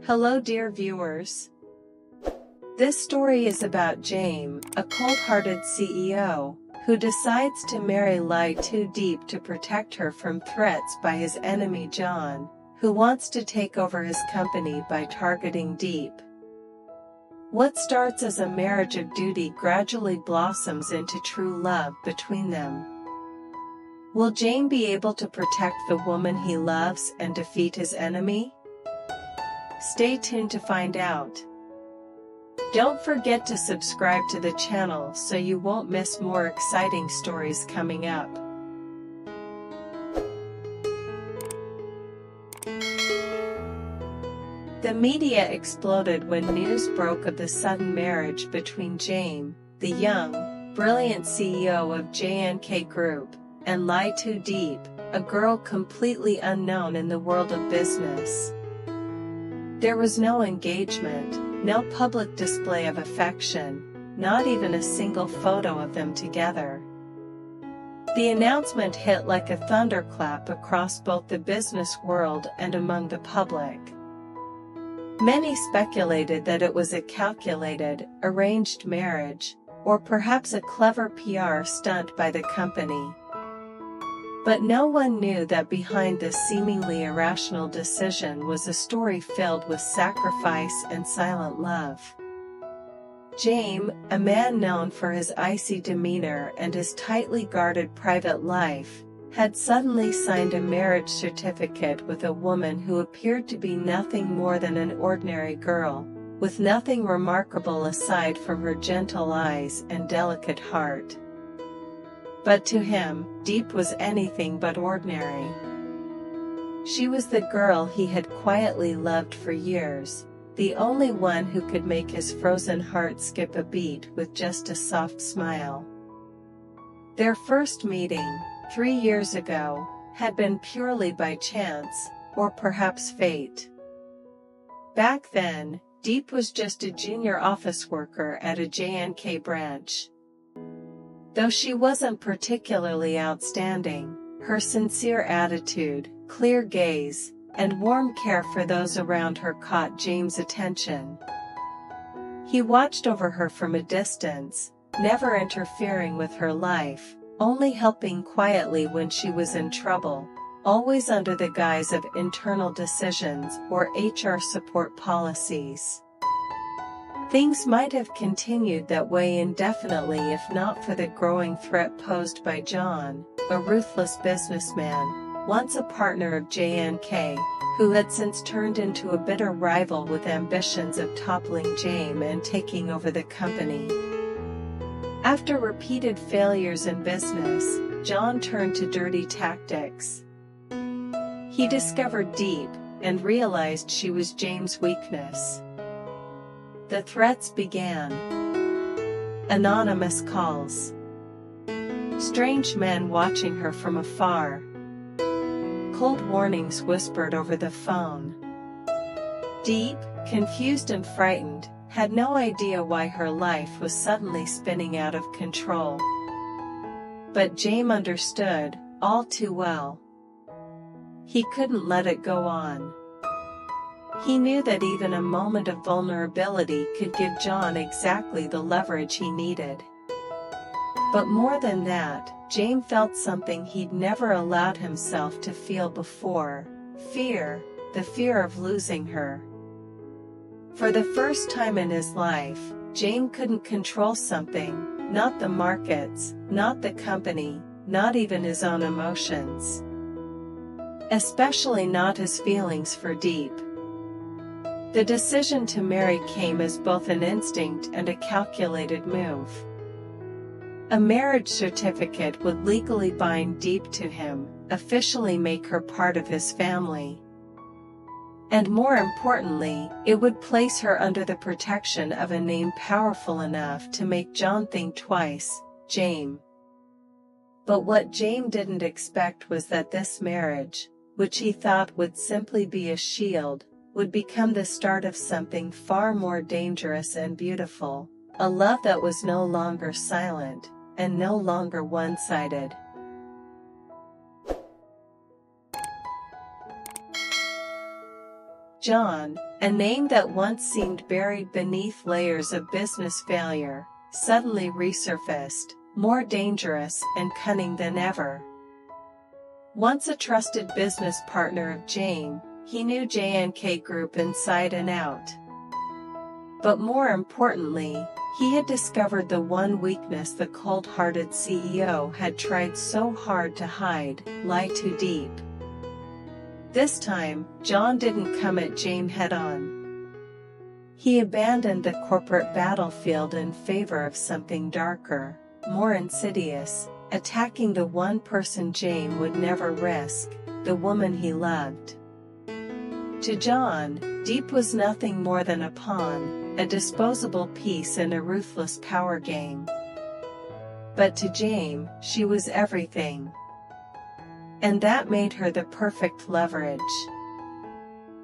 Hello dear viewers. This story is about Jame, a cold-hearted CEO, who decides to marry Ly Tu Diep to protect her from threats by his enemy John, who wants to take over his company by targeting Diep. What starts as a marriage of duty gradually blossoms into true love between them. Will Jame be able to protect the woman he loves and defeat his enemy? Stay tuned to find out. Don't forget to subscribe to the channel so you won't miss more exciting stories coming up. The media exploded when news broke of the sudden marriage between Jame, the young, brilliant CEO of JNK Group, and Ly Tu Diep, a girl completely unknown in the world of business. There was no engagement, no public display of affection, not even a single photo of them together. The announcement hit like a thunderclap across both the business world and among the public. Many speculated that it was a calculated, arranged marriage, or perhaps a clever PR stunt by the company. But no one knew that behind this seemingly irrational decision was a story filled with sacrifice and silent love. Jame, a man known for his icy demeanor and his tightly guarded private life, had suddenly signed a marriage certificate with a woman who appeared to be nothing more than an ordinary girl, with nothing remarkable aside from her gentle eyes and delicate heart. But to him, Diep was anything but ordinary. She was the girl he had quietly loved for years, the only one who could make his frozen heart skip a beat with just a soft smile. Their first meeting, 3 years ago, had been purely by chance, or perhaps fate. Back then, Diep was just a junior office worker at a JNK branch. Though she wasn't particularly outstanding, her sincere attitude, clear gaze, and warm care for those around her caught Jame's attention. He watched over her from a distance, never interfering with her life, only helping quietly when she was in trouble, always under the guise of internal decisions or HR support policies. Things might have continued that way indefinitely if not for the growing threat posed by John, a ruthless businessman, once a partner of JNK, who had since turned into a bitter rival with ambitions of toppling Jame and taking over the company. After repeated failures in business, John turned to dirty tactics. He discovered Diep and realized she was Jame's weakness. The threats began. Anonymous calls. Strange men watching her from afar. Cold warnings whispered over the phone. Diep, confused and frightened, had no idea why her life was suddenly spinning out of control. But Jame understood, all too well. He couldn't let it go on. He knew that even a moment of vulnerability could give John exactly the leverage he needed. But more than that, Jame felt something he'd never allowed himself to feel before: fear, the fear of losing her. For the first time in his life, Jame couldn't control something, not the markets, not the company, not even his own emotions. Especially not his feelings for Diep. The decision to marry came as both an instinct and a calculated move. A marriage certificate would legally bind Diep to him, officially make her part of his family. And more importantly, it would place her under the protection of a name powerful enough to make John think twice: Jame. But what Jame didn't expect was that this marriage, which he thought would simply be a shield, would become the start of something far more dangerous and beautiful, a love that was no longer silent, and no longer one-sided. John, a name that once seemed buried beneath layers of business failure, suddenly resurfaced, more dangerous and cunning than ever. Once a trusted business partner of Jame, he knew J&K Group inside and out. But more importantly, he had discovered the one weakness the cold-hearted CEO had tried so hard to hide: Ly Tu Diep. This time, John didn't come at Jame head-on. He abandoned the corporate battlefield in favor of something darker, more insidious, attacking the one person Jame would never risk, the woman he loved. To John, Diep was nothing more than a pawn, a disposable piece in a ruthless power game. But to Jame, she was everything. And that made her the perfect leverage.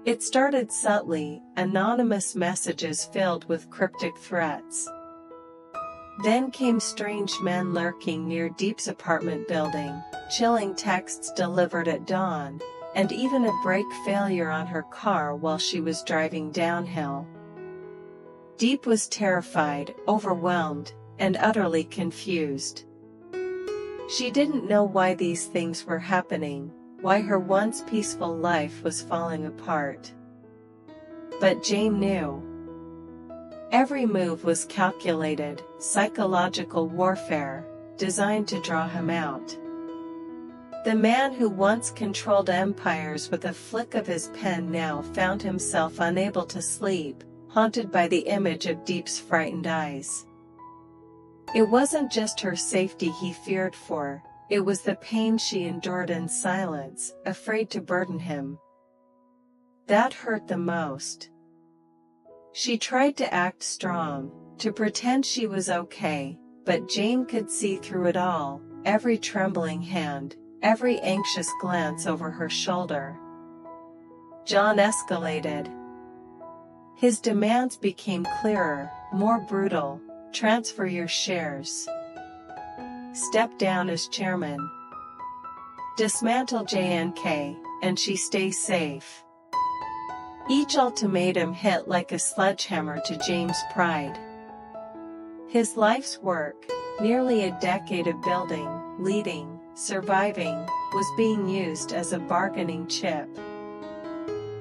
It started subtly, anonymous messages filled with cryptic threats. Then came strange men lurking near Diep's apartment building, chilling texts delivered at dawn, and even a brake failure on her car while she was driving downhill. Diep was terrified, overwhelmed, and utterly confused. She didn't know why these things were happening, why her once peaceful life was falling apart. But Jame knew. Every move was calculated, psychological warfare, designed to draw him out. The man who once controlled empires with a flick of his pen now found himself unable to sleep, haunted by the image of Diep's frightened eyes. It wasn't just her safety he feared for, it was the pain she endured in silence, afraid to burden him. That hurt the most. She tried to act strong, to pretend she was okay, but Jame could see through it all, every trembling hand, every anxious glance over her shoulder. John escalated. His demands became clearer, more brutal: transfer your shares. Step down as chairman. Dismantle J&K, and she stays safe. Each ultimatum hit like a sledgehammer to Jame's pride. His life's work, nearly a decade of building, leading, surviving, was being used as a bargaining chip.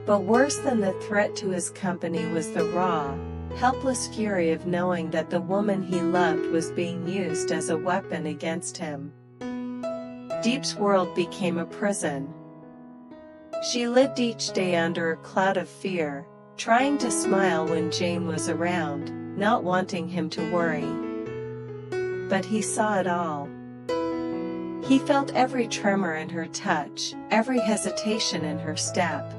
But worse than the threat to his company was the raw, helpless fury of knowing that the woman he loved was being used as a weapon against him. Diep's world became a prison. She lived each day under a cloud of fear, trying to smile when Jame was around, not wanting him to worry. But he saw it all. He felt every tremor in her touch, every hesitation in her step.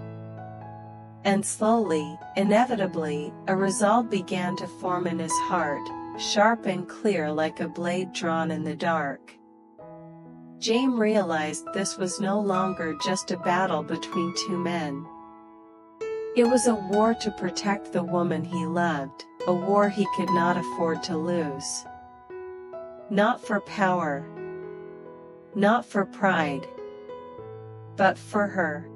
And slowly, inevitably, a resolve began to form in his heart, sharp and clear like a blade drawn in the dark. Jame realized this was no longer just a battle between two men. It was a war to protect the woman he loved, a war he could not afford to lose. Not for power, not for pride, but for her.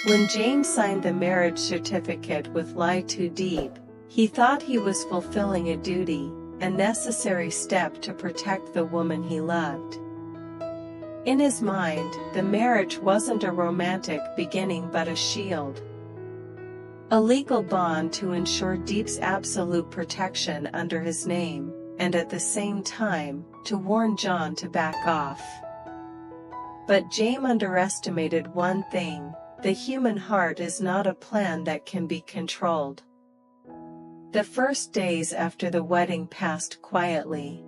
When Jame signed the marriage certificate with Ly Tu Diep, he thought he was fulfilling a duty, a necessary step to protect the woman he loved. In his mind, the marriage wasn't a romantic beginning but a shield. A legal bond to ensure Diep's absolute protection under his name, and at the same time, to warn John to back off. But Jame underestimated one thing: the human heart is not a plan that can be controlled. The first days after the wedding passed quietly.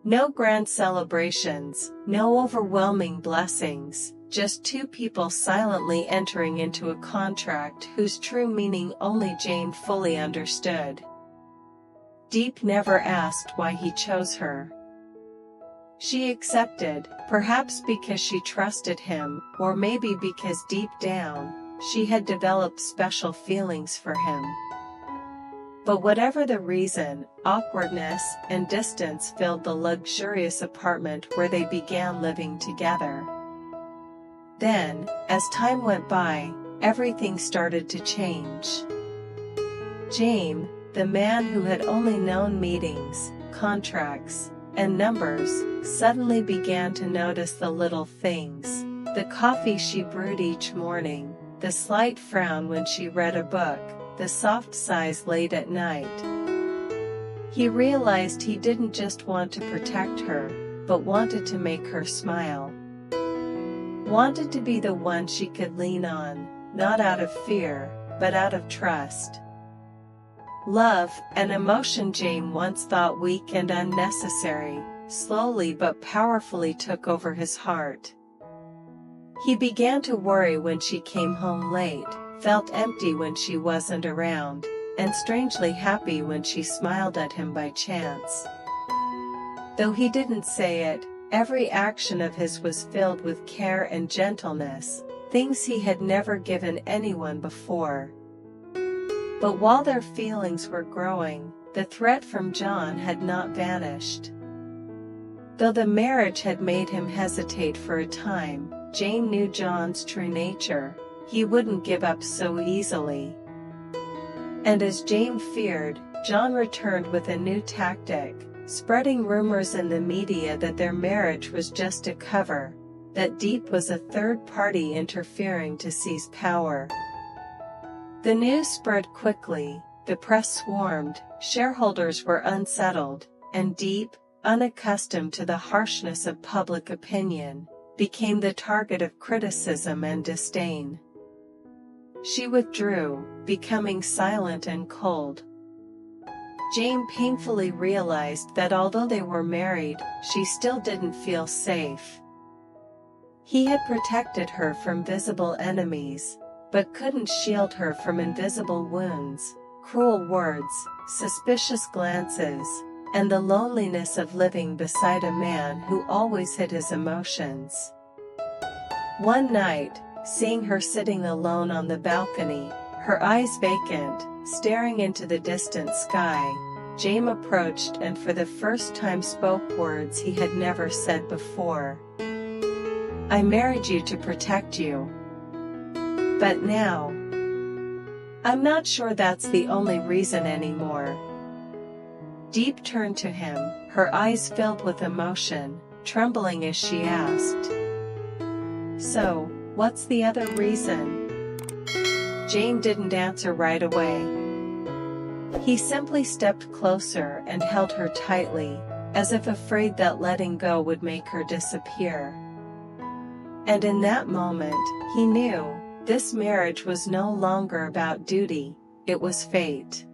No grand celebrations, no overwhelming blessings, just two people silently entering into a contract whose true meaning only Jame fully understood. Diep never asked why he chose her. She accepted, perhaps because she trusted him, or maybe because deep down, she had developed special feelings for him. But whatever the reason, awkwardness and distance filled the luxurious apartment where they began living together. Then, as time went by, everything started to change. Jame, the man who had only known meetings, contracts, and numbers, suddenly began to notice the little things: the coffee she brewed each morning, the slight frown when she read a book, the soft sighs late at night. He realized he didn't just want to protect her, but wanted to make her smile. Wanted to be the one she could lean on, not out of fear, but out of trust. Love, an emotion Jame once thought weak and unnecessary, slowly but powerfully took over his heart. He began to worry when she came home late, felt empty when she wasn't around, and strangely happy when she smiled at him by chance. Though he didn't say it, every action of his was filled with care and gentleness, things he had never given anyone before. But while their feelings were growing, the threat from John had not vanished. Though the marriage had made him hesitate for a time, Jane knew John's true nature. He wouldn't give up so easily. And as Jane feared, John returned with a new tactic, spreading rumors in the media that their marriage was just a cover, that Diep was a third party interfering to seize power. The news spread quickly, the press swarmed, shareholders were unsettled, and Diep, unaccustomed to the harshness of public opinion, became the target of criticism and disdain. She withdrew, becoming silent and cold. Jane painfully realized that although they were married, she still didn't feel safe. He had protected her from visible enemies, but couldn't shield her from invisible wounds, cruel words, suspicious glances, and the loneliness of living beside a man who always hid his emotions. One night, seeing her sitting alone on the balcony, her eyes vacant, staring into the distant sky, Jame approached and for the first time spoke words he had never said before. "I married you to protect you. But now, I'm not sure that's the only reason anymore." Diep turned to him, her eyes filled with emotion, trembling as she asked, "So, what's the other reason?" Jane didn't answer right away. He simply stepped closer and held her tightly, as if afraid that letting go would make her disappear. And in that moment, he knew, this marriage was no longer about duty, it was fate.